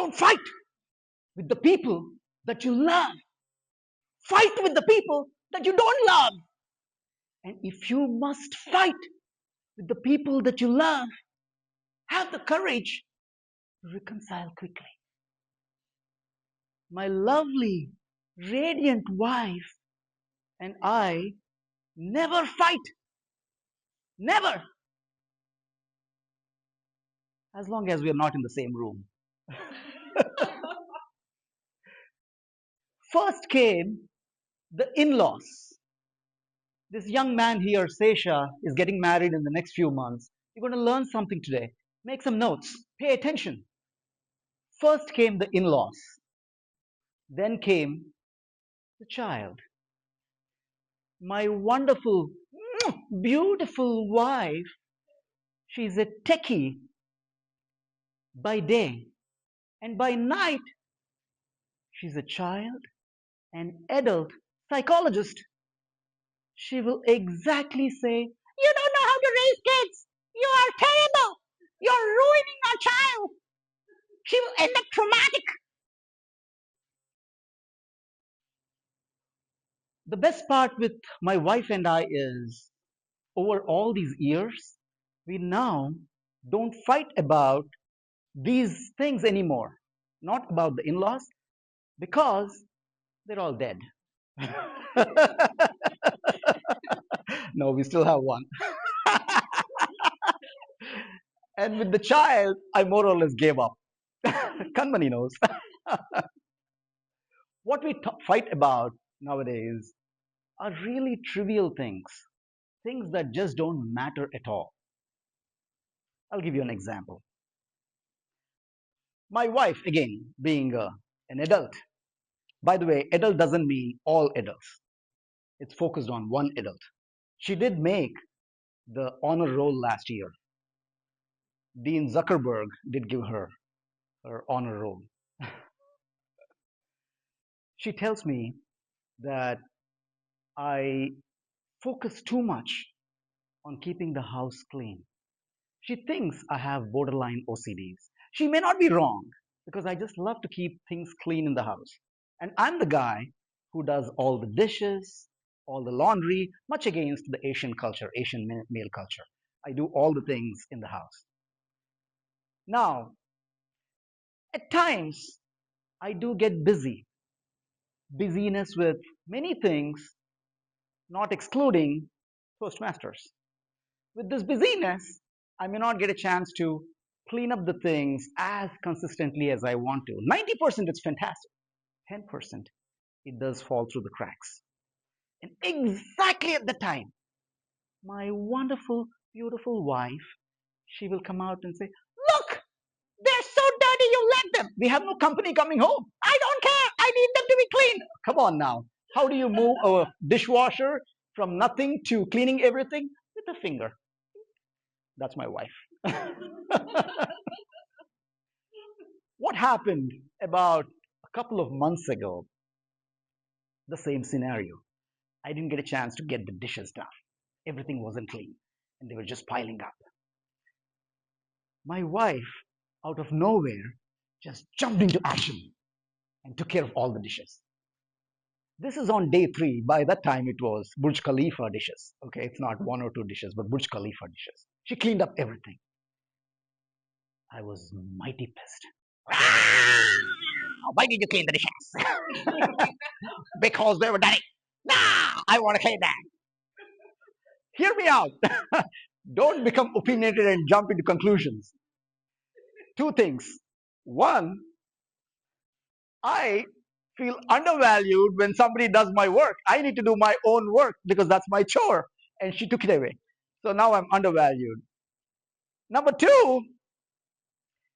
Don't fight with the people that you love. Fight with the people that you don't love. And if you must fight with the people that you love, have the courage to reconcile quickly. My lovely, radiant wife and I never fight. Never. As long as we are not in the same room. First came the in laws. This young man here, Sesha, is getting married in the next few months. You're going to learn something today. Make some notes. Pay attention. First came the in laws. Then came the child. My wonderful, beautiful wife. She's a techie by day. And by night, she's a child, an adult psychologist. She will exactly say, "You don't know how to raise kids. You are terrible. You're ruining our child. She will end up traumatic." The best part with my wife and I is over all these years, we now don't fight about these things anymore. Not about the in laws, because they're all dead. No, we still have one. And with the child, I more or less gave up. Kanmani knows. What we fight about nowadays are really trivial things, things that just don't matter at all. I'll give you an example. My wife, again, being an adult, by the way, adult doesn't mean all adults, it's focused on one adult. She did make the honor roll last year. Dean Zuckerberg did give her honor roll. She tells me that I focus too much on keeping the house clean. She thinks I have borderline OCDs. She may not be wrong because I just love to keep things clean in the house. And I'm the guy who does all the dishes, all the laundry, much against the Asian culture, Asian male culture. I do all the things in the house. Now, at times, I do get busyness with many things, not excluding Toastmasters. With this busyness, I may not get a chance to clean up the things as consistently as I want to. 90% it's fantastic. 10% it does fall through the cracks. And exactly at the time, my wonderful, beautiful wife, she will come out and say, "Look, they're so dirty, you let them. We have no company coming home. I don't care. I need them to be clean." Come on now. How do you move a dishwasher from nothing to cleaning everything? With a finger. That's my wife. What happened about a couple of months ago? The same scenario. I didn't get a chance to get the dishes done. Everything wasn't clean and they were just piling up. My wife, out of nowhere, just jumped into action and took care of all the dishes. This is on day three. By that time, it was Burj Khalifa dishes. Okay, it's not one or two dishes, but Burj Khalifa dishes. She cleaned up everything. I was mighty pissed. Why did you clean the dishes? Because they were dirty. Nah, I want to clean that. Hear me out. Don't become opinionated and jump into conclusions. Two things. One, I feel undervalued when somebody does my work. I need to do my own work because that's my chore. And she took it away. So now I'm undervalued. Number two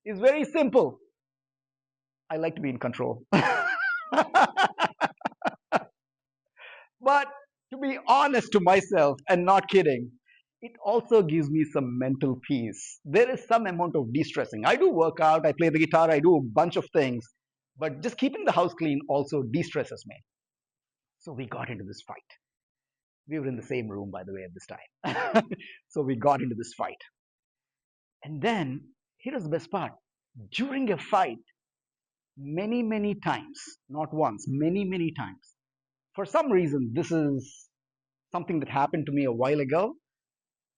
is very simple. I like to be in control. But to be honest to myself and not kidding, it also gives me some mental peace. There is some amount of de stressing. I do work out, I play the guitar, I do a bunch of things, but just keeping the house clean also de stresses me. So we got into this fight. We were in the same room, by the way, at this time. So we got into this fight. And then, here is the best part. During a fight, many, many times, not once, many, many times. For some reason, this is something that happened to me a while ago,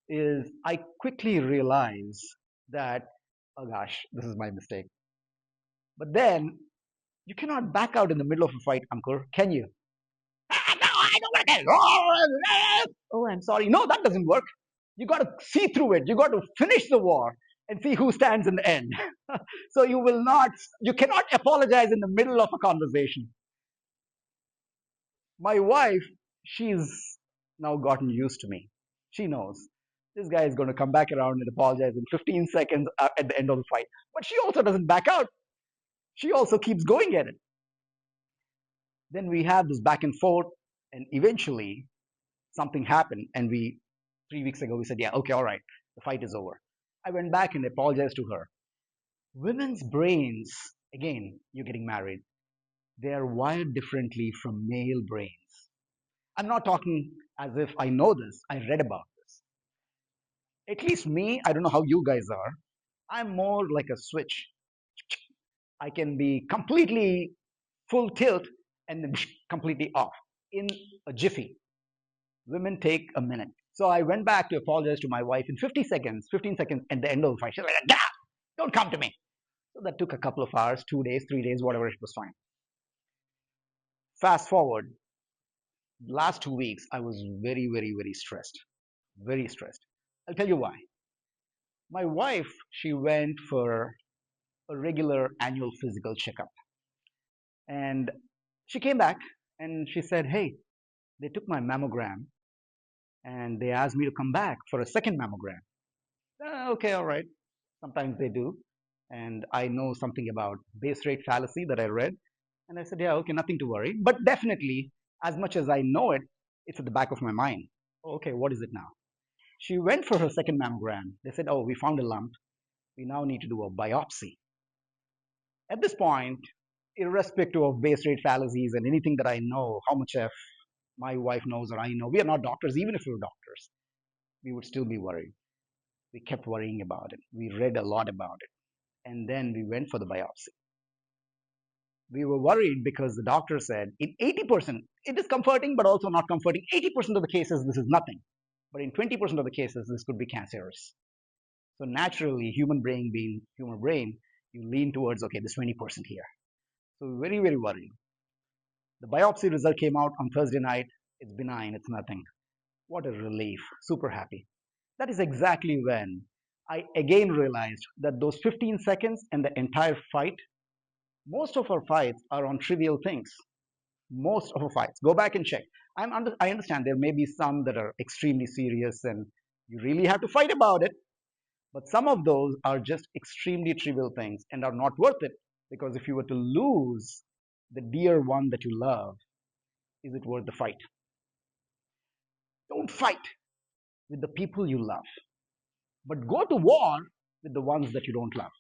is I quickly realize that, oh gosh, this is my mistake. But then you cannot back out in the middle of a fight, Ankur, can you? "Ah, no, I don't want to. Oh, I'm sorry. No, that doesn't work. You got to see through it. You got to finish the war and see who stands in the end. So you cannot apologize in the middle of a conversation. My wife, she's now gotten used to me. She knows this guy is going to come back around and apologize in 15 seconds at the end of the fight. But she also doesn't back out. She also keeps going at it. Then we have this back and forth, and eventually something happened, and 3 weeks ago, we said, yeah, okay, all right, the fight is over. I went back and apologized to her. Women's brains, again, you're getting married, they are wired differently from male brains. I'm not talking as if I know this, I read about this. At least me, I don't know how you guys are. I'm more like a switch. I can be completely full tilt and then completely off in a jiffy. Women take a minute. So I went back to apologize to my wife in 50 seconds, 15 seconds at the end of the fight. She's like, "Gah! Don't come to me." So that took a couple of hours, 2 days, 3 days, whatever, it was fine. Fast forward, last 2 weeks, I was very, very, very stressed. Very stressed. I'll tell you why. My wife, she went for a regular annual physical checkup. And she came back and she said, hey, they took my mammogram and they asked me to come back for a second mammogram. Okay, all right. Sometimes they do. And I know something about base rate fallacy that I read. And I said, yeah, okay, nothing to worry. But definitely, as much as I know it, it's at the back of my mind. Okay, what is it now? She went for her second mammogram. They said, oh, we found a lump. We now need to do a biopsy. At this point, irrespective of base rate fallacies and anything that I know, how much of my wife knows or I know, we are not doctors. Even if we were doctors, we would still be worried. We kept worrying about it. We read a lot about it. And then we went for the biopsy. We were worried because the doctor said in 80%, it is comforting, but also not comforting. 80% of the cases, this is nothing. But in 20% of the cases, this could be cancerous. So naturally, human brain being human brain, you lean towards, okay, this 20% here. So we're very, very worried. The biopsy result came out on Thursday night. It's benign, it's nothing. What a relief. Super happy. That is exactly when I again realized that those 15 seconds and the entire fight, most of our fights are on trivial things. Most of our fights. Go back and check. I understand there may be some that are extremely serious and you really have to fight about it. But some of those are just extremely trivial things and are not worth it. Because if you were to lose the dear one that you love, is it worth the fight? Don't fight with the people you love, but go to war with the ones that you don't love.